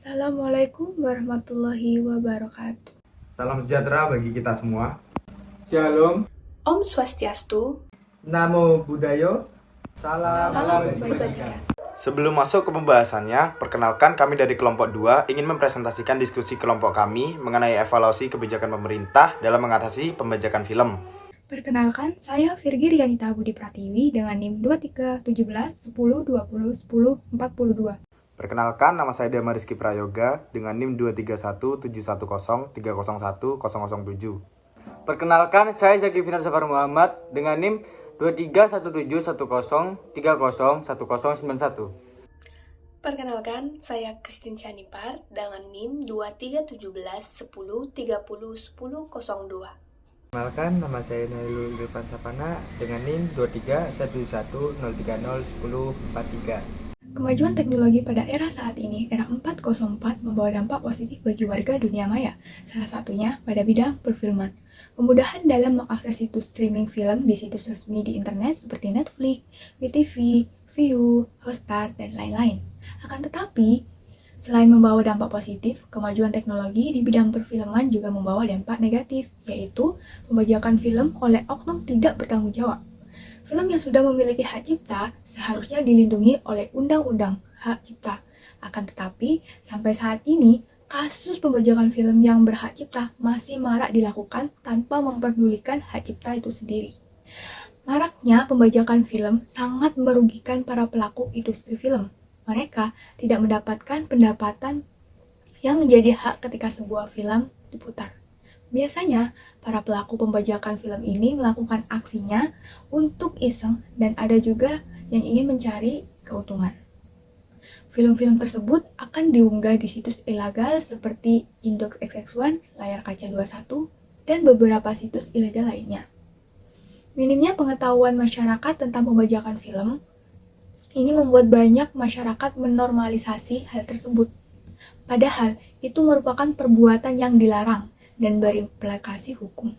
Assalamualaikum warahmatullahi wabarakatuh. Salam sejahtera bagi kita semua. Shalom. Om Swastiastu. Namo Buddhaya. Salam kebajikan. Sebelum masuk ke pembahasannya, perkenalkan kami dari kelompok 2 ingin mempresentasikan diskusi kelompok kami mengenai evaluasi kebijakan pemerintah dalam mengatasi pembajakan film. Perkenalkan, saya Virgi Rianita Budi Pratiwi dengan NIM 2317 10 20 10 42. Perkenalkan, nama saya Dama Rizky Prayoga dengan NIM 231 710 301 007. Perkenalkan, saya Zaki Finar Safar Muhammad dengan NIM 231710301091. Perkenalkan, saya Christine Shanipar dengan NIM 231710301002. Perkenalkan, nama saya Nailul Irfan Sapana dengan NIM 231103011043. Kemajuan teknologi pada era saat ini, era 404, membawa dampak positif bagi warga dunia maya, salah satunya pada bidang perfilman. Kemudahan dalam mengakses situs streaming film di situs resmi di internet seperti Netflix, WeTV, Viu, Hotstar, dan lain-lain. Akan tetapi, selain membawa dampak positif, kemajuan teknologi di bidang perfilman juga membawa dampak negatif, yaitu pembajakan film oleh oknum tidak bertanggung jawab. Film yang sudah memiliki hak cipta seharusnya dilindungi oleh Undang-Undang Hak Cipta. Akan tetapi, sampai saat ini, kasus pembajakan film yang berhak cipta masih marak dilakukan tanpa memperdulikan hak cipta itu sendiri. Maraknya pembajakan film sangat merugikan para pelaku industri film. Mereka tidak mendapatkan pendapatan yang menjadi hak ketika sebuah film diputar. Biasanya, para pelaku pembajakan film ini melakukan aksinya untuk iseng dan ada juga yang ingin mencari keuntungan. Film-film tersebut akan diunggah di situs ilegal seperti Indox XX1, Layar Kaca 21, dan beberapa situs ilegal lainnya. Minimnya pengetahuan masyarakat tentang pembajakan film, ini membuat banyak masyarakat menormalisasi hal tersebut. Padahal, itu merupakan perbuatan yang dilarang dan berimplikasi hukum.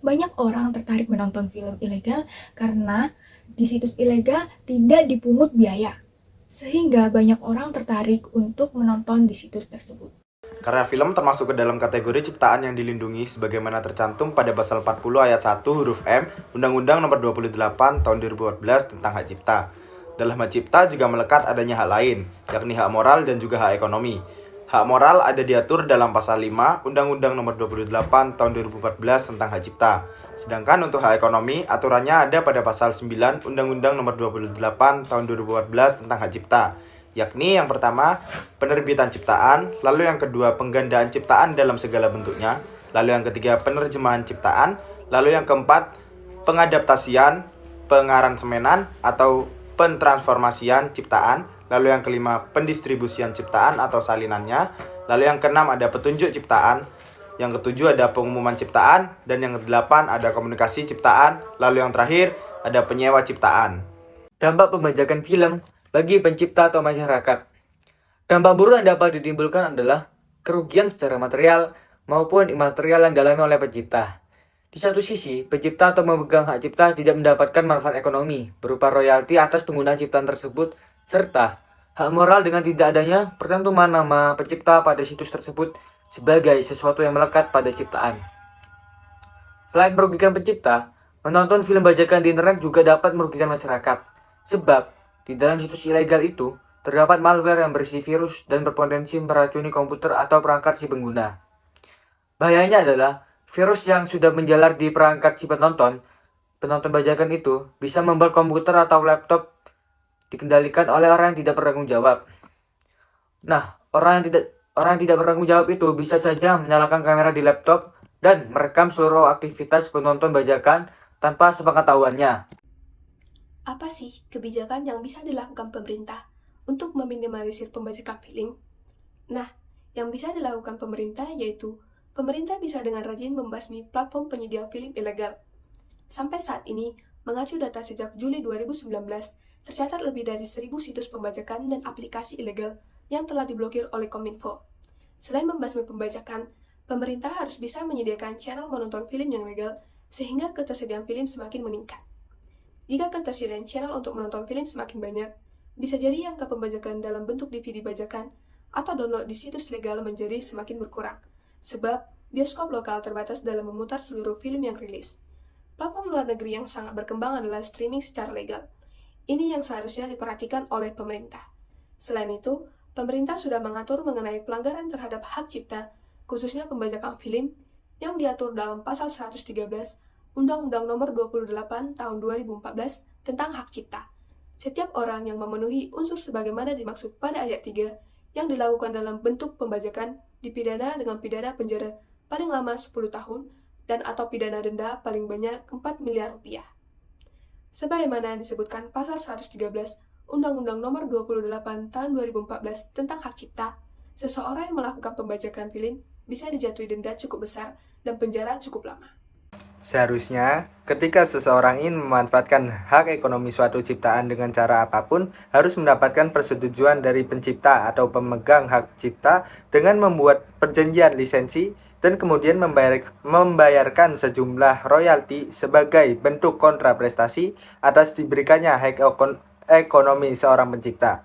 Banyak orang tertarik menonton film ilegal karena di situs ilegal tidak dipungut biaya, sehingga banyak orang tertarik untuk menonton di situs tersebut. Karya film termasuk ke dalam kategori ciptaan yang dilindungi sebagaimana tercantum pada pasal 40 ayat 1 huruf M Undang-Undang Nomor 28 Tahun 2014 tentang Hak Cipta. Dalam hak cipta juga melekat adanya hak lain, yakni hak moral dan juga hak ekonomi. Hak moral ada diatur dalam pasal 5 Undang-Undang Nomor 28 Tahun 2014 tentang Hak Cipta. Sedangkan untuk hak ekonomi, aturannya ada pada pasal 9 Undang-Undang Nomor 28 Tahun 2014 tentang Hak Cipta, yakni yang pertama, penerbitan ciptaan, lalu yang kedua, penggandaan ciptaan dalam segala bentuknya, lalu yang ketiga, penerjemahan ciptaan, lalu yang keempat, pengadaptasian, pengaransemenan atau pentransformasian ciptaan, lalu yang kelima, pendistribusian ciptaan atau salinannya, lalu yang keenam ada petunjuk ciptaan, yang ketujuh ada pengumuman ciptaan, dan yang kedelapan ada komunikasi ciptaan, lalu yang terakhir ada penyewa ciptaan. Dampak pembajakan film bagi pencipta atau masyarakat. Dampak buruk yang dapat ditimbulkan adalah kerugian secara material maupun imaterial yang dialami oleh pencipta. Di satu sisi, pencipta atau memegang hak cipta tidak mendapatkan manfaat ekonomi berupa royalti atas penggunaan ciptaan tersebut, serta hak moral dengan tidak adanya percantuman nama pencipta pada situs tersebut sebagai sesuatu yang melekat pada ciptaan. Selain merugikan pencipta, menonton film bajakan di internet juga dapat merugikan masyarakat, sebab di dalam situs ilegal itu terdapat malware yang berisi virus dan berpotensi meracuni komputer atau perangkat si pengguna. Bahayanya adalah virus yang sudah menjalar di perangkat si penonton bajakan itu bisa membuat komputer atau laptop dikendalikan oleh orang yang tidak bertanggung jawab. Nah, orang yang tidak bertanggung jawab itu bisa saja menyalakan kamera di laptop dan merekam seluruh aktivitas penonton bajakan tanpa sepengetahuannya. Apa sih kebijakan yang bisa dilakukan pemerintah untuk meminimalisir pembajakan film? Nah, yang bisa dilakukan pemerintah yaitu pemerintah bisa dengan rajin membasmi platform penyedia film ilegal. Sampai saat ini, mengacu data sejak Juli 2019, tercatat lebih dari 1.000 situs pembajakan dan aplikasi ilegal yang telah diblokir oleh Kominfo. Selain membasmi pembajakan, pemerintah harus bisa menyediakan channel menonton film yang legal sehingga ketersediaan film semakin meningkat. Jika ketersediaan channel untuk menonton film semakin banyak, bisa jadi angka pembajakan dalam bentuk DVD bajakan atau download di situs legal menjadi semakin berkurang, sebab bioskop lokal terbatas dalam memutar seluruh film yang rilis. Platform luar negeri yang sangat berkembang adalah streaming secara legal. Ini yang seharusnya diperhatikan oleh pemerintah. Selain itu, pemerintah sudah mengatur mengenai pelanggaran terhadap hak cipta, khususnya pembajakan film, yang diatur dalam Pasal 113 Undang-Undang Nomor 28 Tahun 2014 tentang hak cipta. Setiap orang yang memenuhi unsur sebagaimana dimaksud pada ayat 3 yang dilakukan dalam bentuk pembajakan dipidana dengan pidana penjara paling lama 10 tahun dan atau pidana denda paling banyak 4 miliar rupiah. Sebagaimana disebutkan Pasal 113 Undang-Undang Nomor 28 Tahun 2014 tentang hak cipta, seseorang yang melakukan pembajakan film bisa dijatuhi denda cukup besar dan penjara cukup lama. Seharusnya, ketika seseorang ingin memanfaatkan hak ekonomi suatu ciptaan dengan cara apapun, harus mendapatkan persetujuan dari pencipta atau pemegang hak cipta dengan membuat perjanjian lisensi dan kemudian membayarkan sejumlah royalti sebagai bentuk kontraprestasi atas diberikannya hak ekonomi seorang pencipta.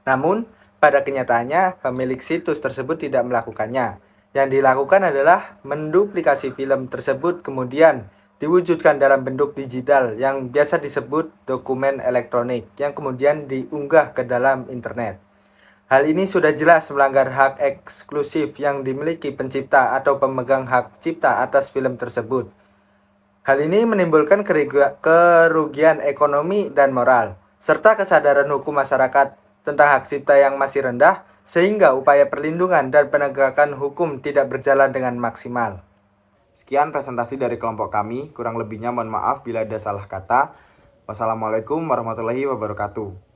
Namun, pada kenyataannya, pemilik situs tersebut tidak melakukannya. Yang dilakukan adalah menduplikasi film tersebut kemudian diwujudkan dalam bentuk digital yang biasa disebut dokumen elektronik yang kemudian diunggah ke dalam internet. Hal ini sudah jelas melanggar hak eksklusif yang dimiliki pencipta atau pemegang hak cipta atas film tersebut. Hal ini menimbulkan kerugian ekonomi dan moral, serta kesadaran hukum masyarakat tentang hak cipta yang masih rendah, sehingga upaya perlindungan dan penegakan hukum tidak berjalan dengan maksimal. Sekian presentasi dari kelompok kami, kurang lebihnya mohon maaf bila ada salah kata. Wassalamualaikum warahmatullahi wabarakatuh.